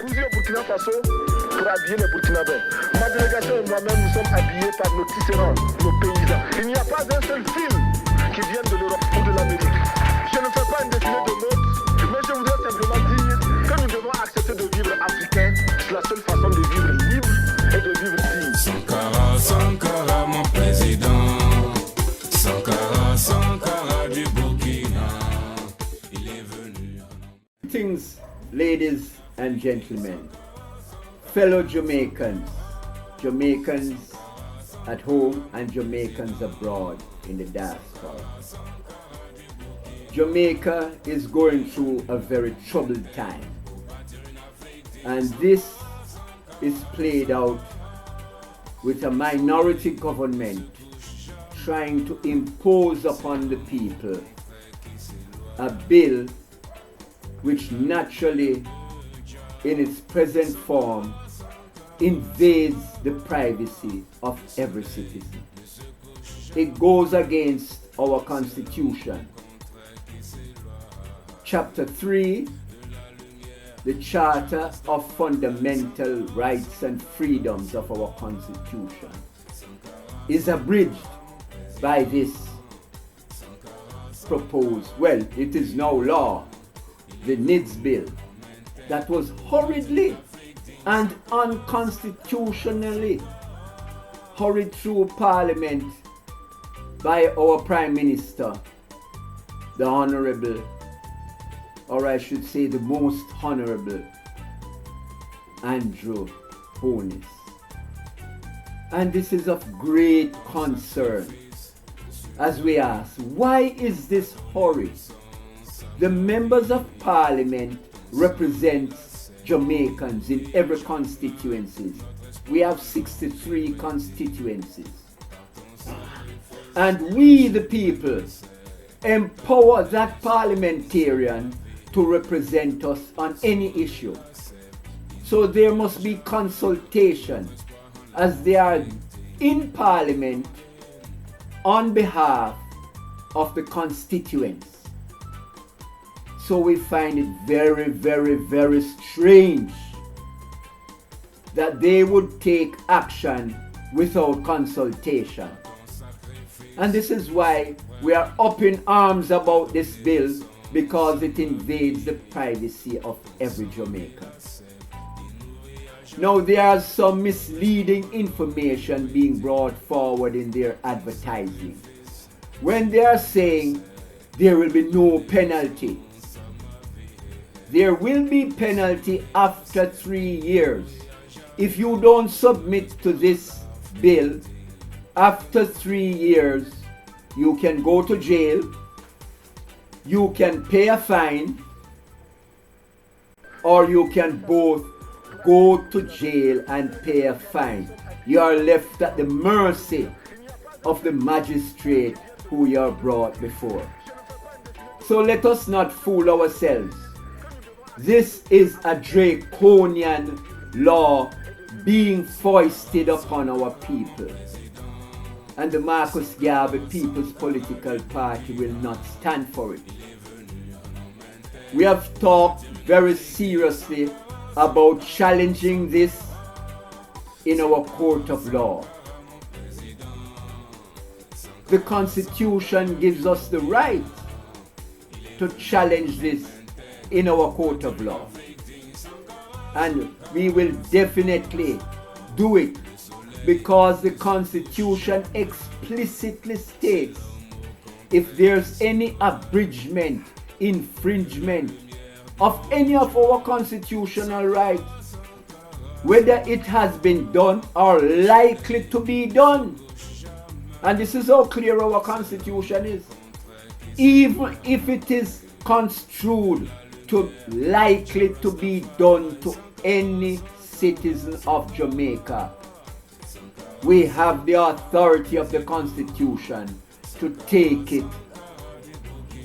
cousu au Burkina Faso pour habiller les Burkinabés. Ma délégation et moi-même, nous sommes habillés par nos tisserands, nos paysans. Il n'y a pas un seul film qui vienne de l'Europe ou de l'Amérique. Je ne fais pas une défilé de mode, mais je voudrais simplement dire que nous devons accepter de vivre africain. C'est la seule façon de vivre libre et de vivre digne. Sankara, Sankara, mon président. Sankara, Sankara du Burkina. Il est venu. Greetings, ladies and gentlemen, fellow Jamaicans, Jamaicans at home and Jamaicans abroad in the diaspora. Jamaica is going through a very troubled time, and this is played out with a minority government trying to impose upon the people a bill which naturally, in its present form, invades the privacy of every citizen. It goes against our Constitution. Chapter 3, the Charter of Fundamental Rights and Freedoms of our Constitution, is abridged by this proposed, well, it is now law, the N.IDS bill, that was hurriedly and unconstitutionally hurried through Parliament by our Prime Minister, the Honorable, or I should say the Most Honorable Andrew Holness. And this is of great concern as we ask, why is this hurry? The members of Parliament represent Jamaicans in every constituency. We have 63 constituencies. And we, the people, empower that parliamentarian to represent us on any issue. So there must be consultation as they are in Parliament on behalf of the constituents. So we find it very, very, very strange that they would take action without consultation. And this is why we are up in arms about this bill, because it invades the privacy of every Jamaican. Now, there is some misleading information being brought forward in their advertising when they are saying there will be no penalty. There will be penalty after 3 years. If you don't submit to this bill, after 3 years, you can go to jail, you can pay a fine, or you can both go to jail and pay a fine. You are left at the mercy of the magistrate who you are brought before. So let us not fool ourselves. This is a draconian law being foisted upon our people. And the Marcus Garvey People's Political Party will not stand for it. We have talked very seriously about challenging this in our court of law. The Constitution gives us the right to challenge this in our court of law. And we will definitely do it, because the Constitution explicitly states if there's any abridgment, infringement of any of our constitutional rights, whether it has been done or likely to be done. And this is how clear our Constitution is. Even if it is construed to likely to be done to any citizen of Jamaica, we have the authority of the Constitution to take it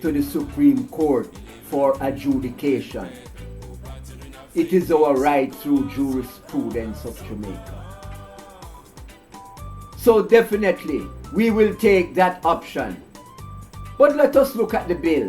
to the Supreme Court for adjudication. It is our right through jurisprudence of Jamaica. So definitely, we will take that option. But let us look at the bill.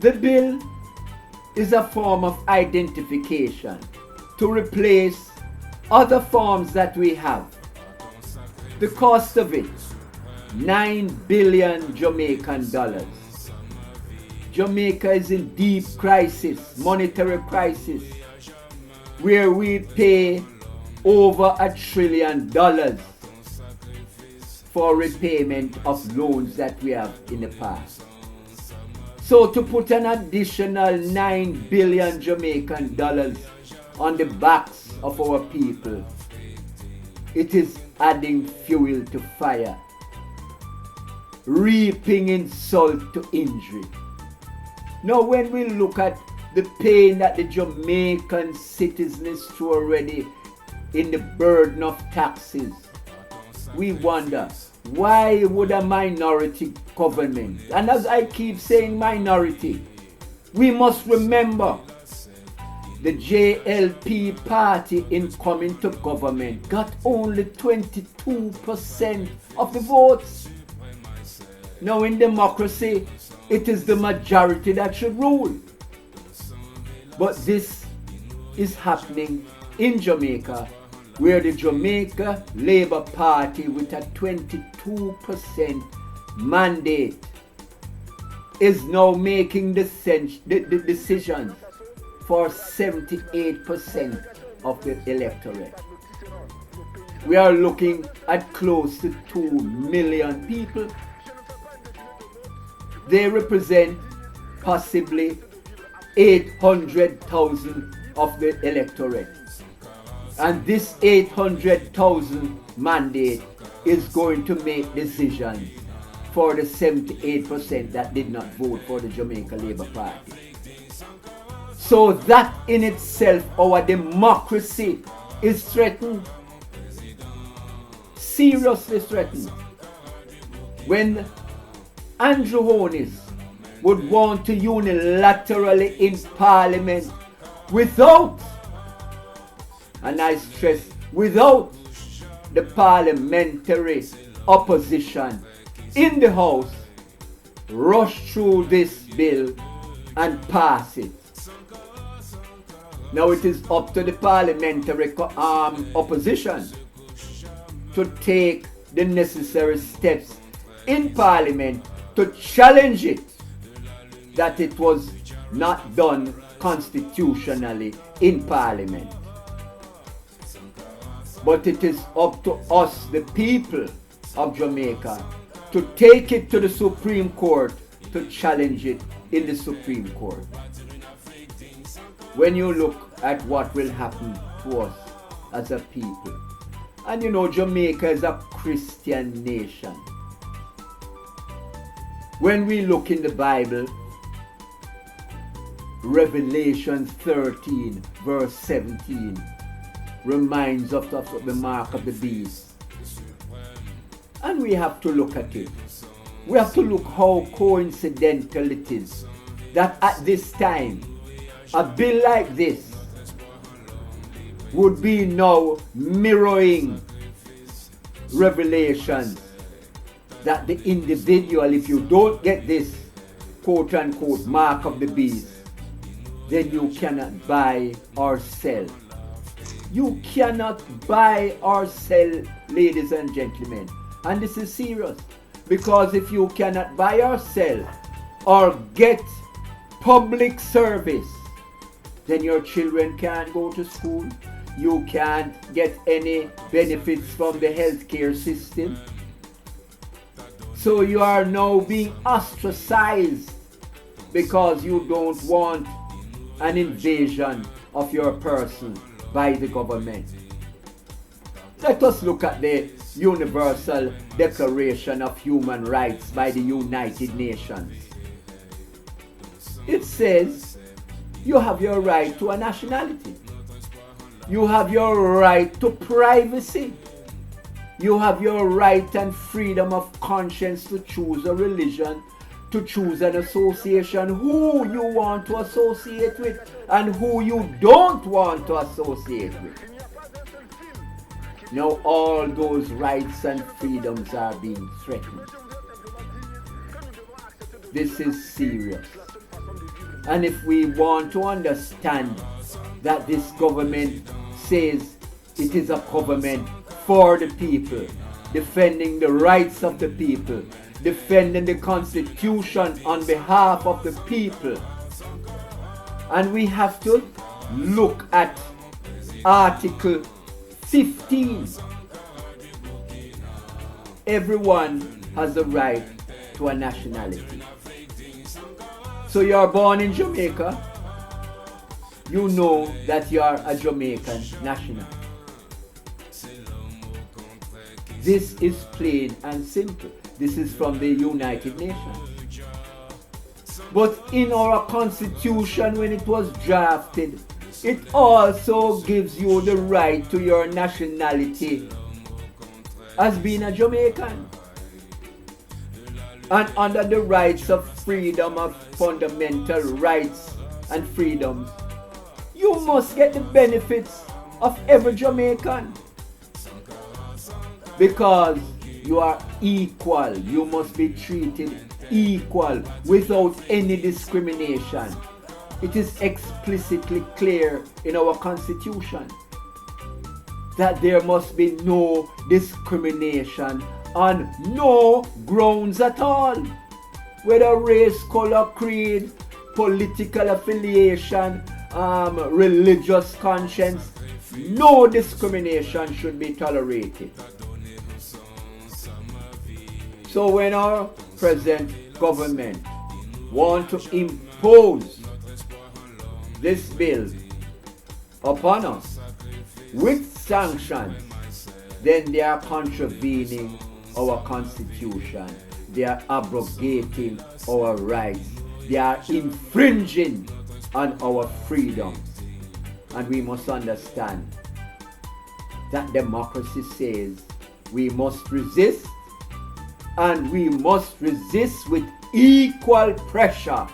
The bill is a form of identification to replace other forms that we have. The cost of it, 9 billion Jamaican dollars. Jamaica is in deep crisis, monetary crisis, where we pay over $1 trillion for repayment of loans that we have in the past. So to put an additional 9 billion Jamaican dollars on the backs of our people, it is adding fuel to fire, reaping insult to injury. Now when we look at the pain that the Jamaican citizen is through already in the burden of taxes, we wonder, why would a minority government, and as I keep saying minority, we must remember the JLP party in coming to government got only 22% of the votes. Now in democracy, it is the majority that should rule. But this is happening in Jamaica, where the Jamaica Labour Party with a 22% mandate is now making the decisions for 78% of the electorate. We are looking at close to 2 million people. They represent possibly 800,000 of the electorate. And this 800,000 mandate is going to make decisions for the 78% that did not vote for the Jamaica Labour Party. So that in itself, our democracy is threatened, seriously threatened. When Andrew Holness would want to unilaterally in Parliament without, and I stress, without the parliamentary opposition in the House, rush through this bill and pass it. Now it is up to the parliamentary opposition to take the necessary steps in Parliament to challenge it, that it was not done constitutionally in Parliament. But it is up to us, the people of Jamaica, to take it to the Supreme Court to challenge it in the Supreme Court. When you look at what will happen to us as a people, and you know Jamaica is a Christian nation. When we look in the Bible, Revelation 13 verse 17 reminds us of the mark of the beast. And we have to look at it. We have to look how coincidental it is that at this time, a bill like this would be now mirroring Revelation, that the individual, if you don't get this quote unquote mark of the beast, then you cannot buy or sell. You cannot buy or sell, ladies and gentlemen. And this is serious, because if you cannot buy or sell or get public service, then your children can't go to school. You can't get any benefits from the healthcare system. So you are now being ostracized because you don't want an invasion of your person by the government. Let us look at the Universal Declaration of Human Rights by the United Nations. It says you have your right to a nationality. You have your right to privacy. You have your right and freedom of conscience to choose a religion, to choose an association, who you want to associate with and who you don't want to associate with. Now all those rights and freedoms are being threatened. This is serious. And if we want to understand that this government says it is a government for the people, defending the rights of the people, defending the Constitution on behalf of the people. And we have to look at Article 15. Everyone has a right to a nationality. So you are born in Jamaica, you know that you are a Jamaican national. This is plain and simple. This is from the United Nations. But in our constitution, when it was drafted, it also gives you the right to your nationality as being a Jamaican. And under the rights of freedom of fundamental rights and freedoms, you must get the benefits of every Jamaican. Because you are equal, you must be treated equal without any discrimination. It is explicitly clear in our constitution that there must be no discrimination on no grounds at all, whether race, color, creed, political affiliation, religious conscience. No discrimination should be tolerated. So when our present government want to impose this bill upon us with sanctions, then they are contravening our constitution. They are abrogating our rights. They are infringing on our freedoms. And we must understand that democracy says we must resist, and we must resist with equal pressure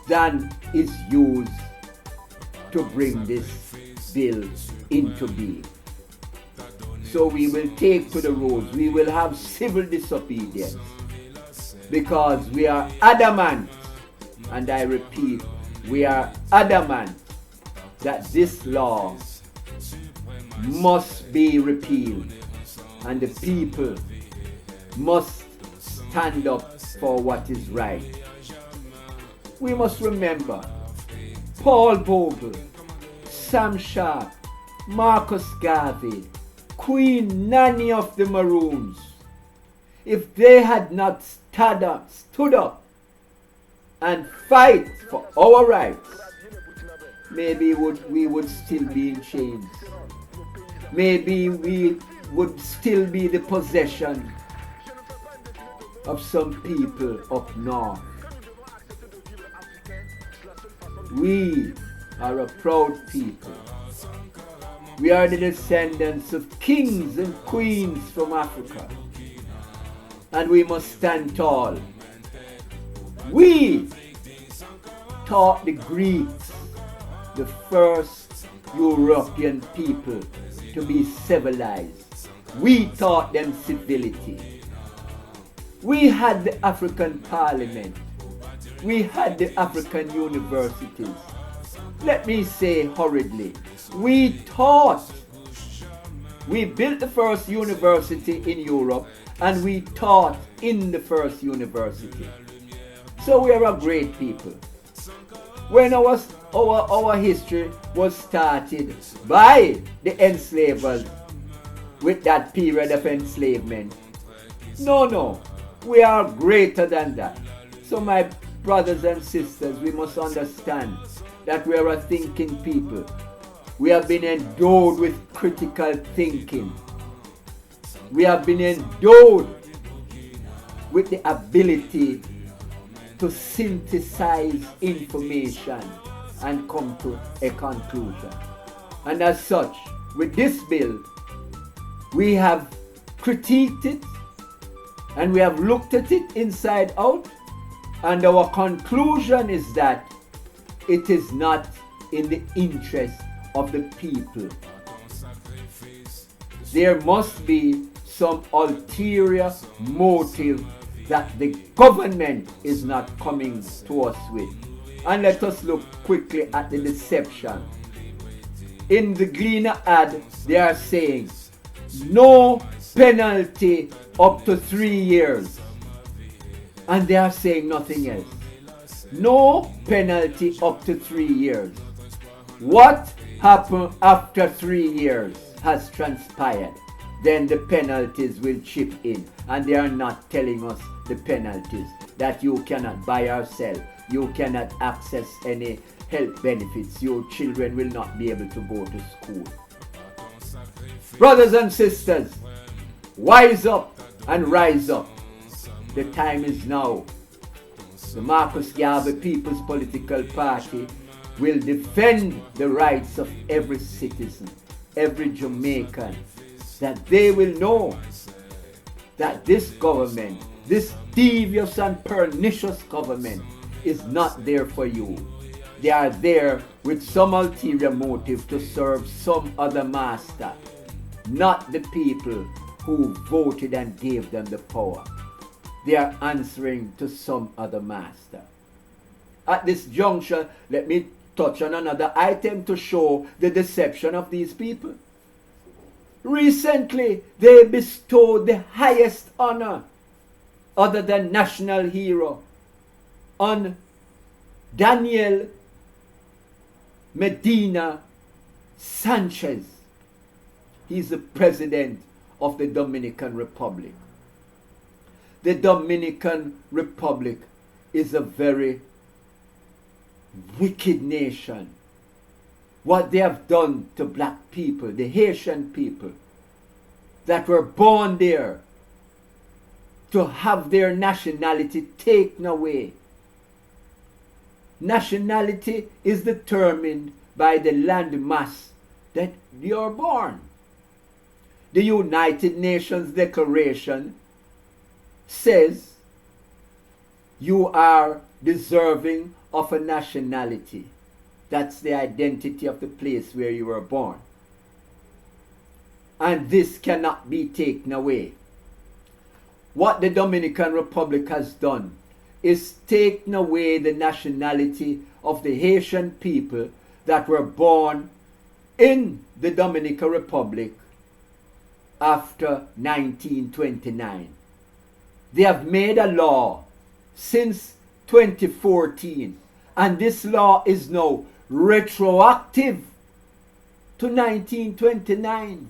than is used to bring this bill into being. So we will take to the roads, we will have civil disobedience, because we are adamant, and I repeat, we are adamant that this law must be repealed, and the people must stand up for what is right. We must remember Paul Bogle, Sam Sharp, Marcus Garvey, Queen Nanny of the Maroons. If they had not stood up and fight for our rights, maybe we would still be in chains. Maybe we would still be the possession of some people up north. We are a proud people. We are the descendants of kings and queens from Africa, and we must stand tall. We taught the Greeks, the first European people, to be civilized. We taught them civility. We had the African Parliament. We had the African universities. Let me say hurriedly, we built the first university in Europe, and we taught in the first university. So we are a great people. When our history was started by the enslavers with that period of enslavement, no, we are greater than that. So my brothers and sisters, we must understand that we are a thinking people. We have been endowed with critical thinking. We have been endowed with the ability to synthesize information and come to a conclusion. And as such, with this bill, we have critiqued it, and we have looked at it inside out, and our conclusion is that it is not in the interest of the people. There must be some ulterior motive that the government is not coming to us with. And let us look quickly at the deception. In the Gleaner ad, they are saying no penalty up to 3 years. And they are saying nothing else. No penalty up to 3 years. What happened after 3 years has transpired. Then the penalties will chip in. And they are not telling us the penalties. That you cannot buy or sell. You cannot access any health benefits. Your children will not be able to go to school. Brothers and sisters, wise up and rise up. The time is now. The Marcus Garvey People's Political Party will defend the rights of every citizen, every Jamaican, that they will know that this government, this devious and pernicious government, is not there for you. They are there with some ulterior motive to serve some other master, not the people who voted and gave them the power. They are answering to some other master. At this juncture, let me touch on another item to show the deception of these people. Recently, they bestowed the highest honor, other than national hero, on Daniel Medina Sanchez. He's the president of the Dominican Republic. The Dominican Republic is a very wicked nation. What they have done to black people, the Haitian people that were born there, to have their nationality taken away. Nationality is determined by the landmass that you are born. The United Nations Declaration says you are deserving of a nationality. That's the identity of the place where you were born. And this cannot be taken away. What the Dominican Republic has done is taken away the nationality of the Haitian people that were born in the Dominican Republic after 1929. They have made a law since 2014, and this law is now retroactive to 1929.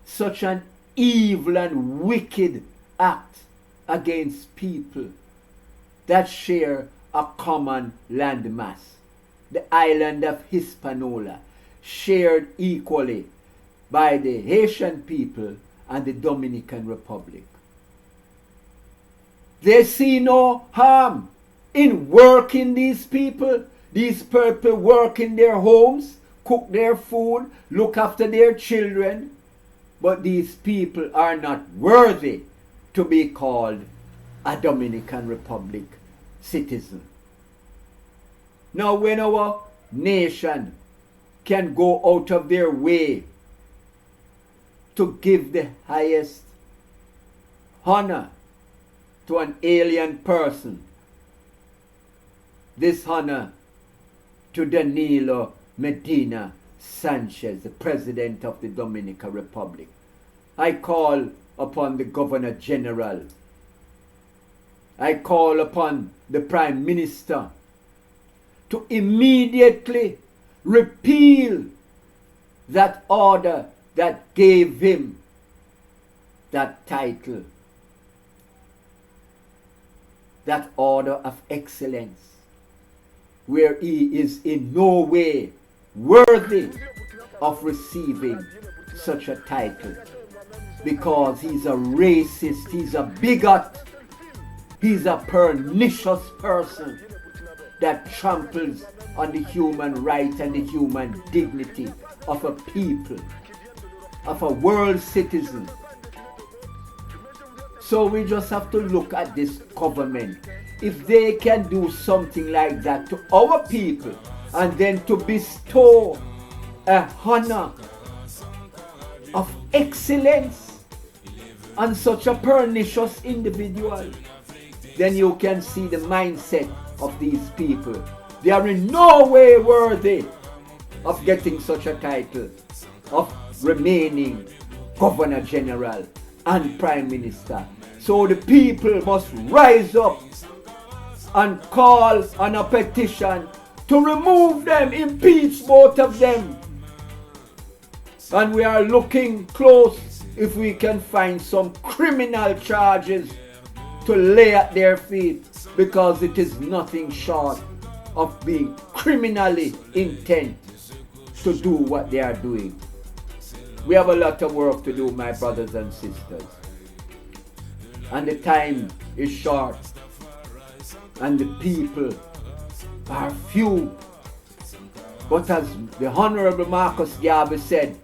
Such an evil and wicked act against people that share a common landmass. The island of Hispaniola, shared equally by the Haitian people and the Dominican Republic. They see no harm in working these people. These people work in their homes, cook their food, look after their children. But these people are not worthy to be called a Dominican Republic citizen. Now, when our nation can go out of their way to give the highest honor to an alien person, this honor to Danilo Medina Sanchez, the president of the Dominican Republic, I call upon the Governor General, I call upon the Prime Minister to immediately repeal that order that gave him that title, that order of excellence, where he is in no way worthy of receiving such a title, because he's a racist, he's a bigot, he's a pernicious person that tramples on the human right and the human dignity of a people, of a world citizen. So we just have to look at this government. If they can do something like that to our people, and then to bestow a honor of excellence and such a pernicious individual, then you can see the mindset of these people. They are in no way worthy of getting such a title of remaining Governor General and Prime Minister. So the people must rise up and call on a petition to remove them, impeach both of them. And we are looking close if we can find some criminal charges to lay at their feet, because it is nothing short of being criminally intent to do what they are doing. We have a lot of work to do, my brothers and sisters. And the time is short. And the people are few. But as the Honorable Marcus Garvey said,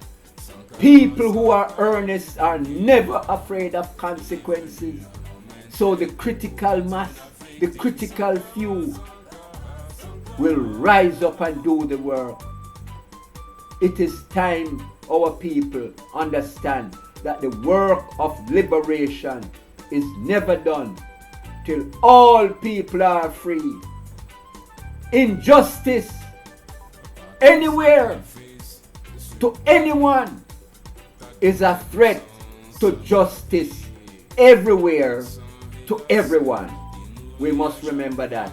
people who are earnest are never afraid of consequences. So the critical mass, the critical few will rise up and do the work. It is time our people understand that the work of liberation is never done till all people are free. Injustice anywhere to anyone is a threat to justice everywhere to everyone. We must remember that.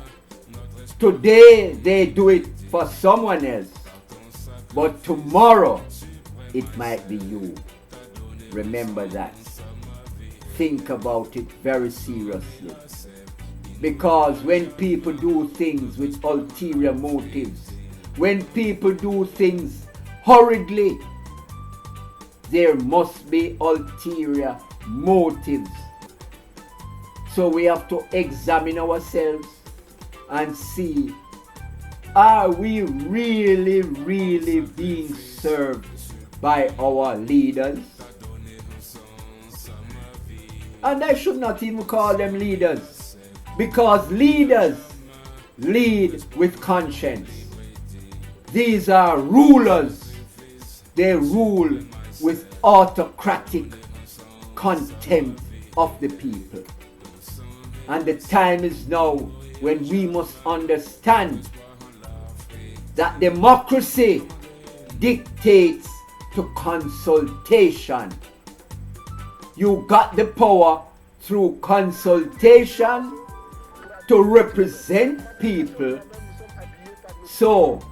Today they do it for someone else, but tomorrow it might be you. Remember that. Think about it very seriously. Because when people do things with ulterior motives, when people do things hurriedly, there must be ulterior motives. So we have to examine ourselves and see, are we really being served by our leaders? And I should not even call them leaders, because leaders lead with conscience. These are rulers. They rule with autocratic contempt of the people. And the time is now when we must understand that democracy dictates to consultation. You got the power through consultation to represent people. So,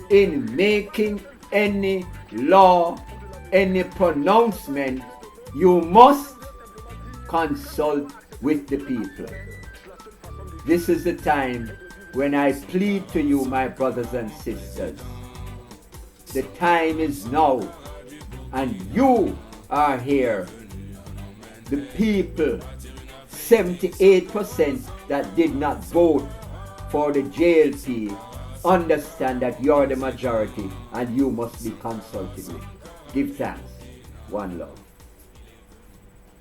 in making any law, any pronouncement, you must consult with the people. This is the time when I plead to you, my brothers and sisters. The time is now, and you are here. The people, 78% that did not vote for the JLP, understand that you're the majority and you must be consulted with. Give thanks. One love.